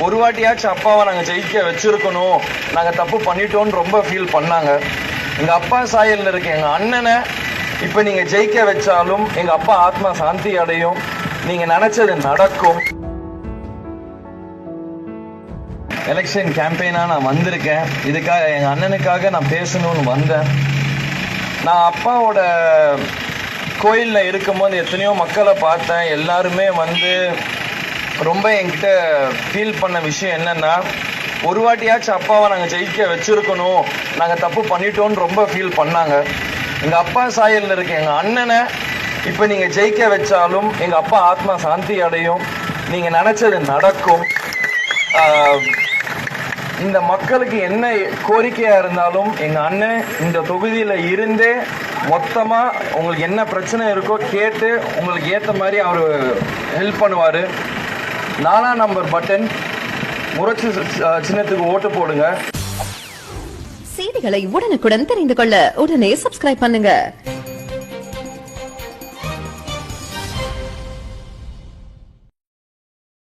ஒரு வாட்டியாச்சும் அப்பாவை நாங்கள் ஜெயிக்க வச்சிருக்கணும், நாங்கள் தப்பு பண்ணிட்டோம்னு ரொம்ப ஃபீல் பண்ணாங்க. எங்கள் அப்பா சாயலில் இருக்க எங்கள் அண்ணனை இப்போ நீங்கள் ஜெயிக்க வச்சாலும் எங்கள் அப்பா ஆத்மா சாந்தி அடையும், நீங்கள் நினச்சது நடக்கும். எலெக்ஷன் கேம்பெயினாக நான் வந்திருக்கேன். இதுக்காக எங்கள் அண்ணனுக்காக நான் பேசணும்னு வந்தேன். நான் அப்பாவோட கோயிலில் இருக்கும்போது எத்தனையோ மக்களை பார்த்தேன். எல்லாருமே ரொம்ப என்கிட்ட ஃபீல் பண்ண விஷயம் என்னென்னா, ஒரு வாட்டியாச்சும் அப்பாவை நாங்கள் ஜெயிக்க வச்சுருக்கணும், நாங்கள் தப்பு பண்ணிட்டோன்னு ரொம்ப ஃபீல் பண்ணாங்க. எங்கள் அப்பா சாயலில் இருக்க எங்கள் அண்ணனை இப்போ நீங்கள் ஜெயிக்க வச்சாலும் எங்கள் அப்பா ஆத்மா சாந்தி அடையும், நீங்கள் நினச்சது நடக்கும். இந்த மக்களுக்கு என்ன கோரிக்கையாக இருந்தாலும் எங்கள் அண்ணன் இந்த தொகுதியில் இருந்தே மொத்தமாக உங்களுக்கு என்ன பிரச்சனை இருக்கோ கேட்டு உங்களுக்கு ஏற்ற மாதிரி அவர் ஹெல்ப் பண்ணுவார். 4ஆம் நம்பர் பட்டன் முரசு சின்னத்துக்கு ஓட்டு போடுங்க. செய்திகளை உடனுக்குடன் தெரிந்து கொள்ள உடனே சப்ஸ்கிரைப் பண்ணுங்க.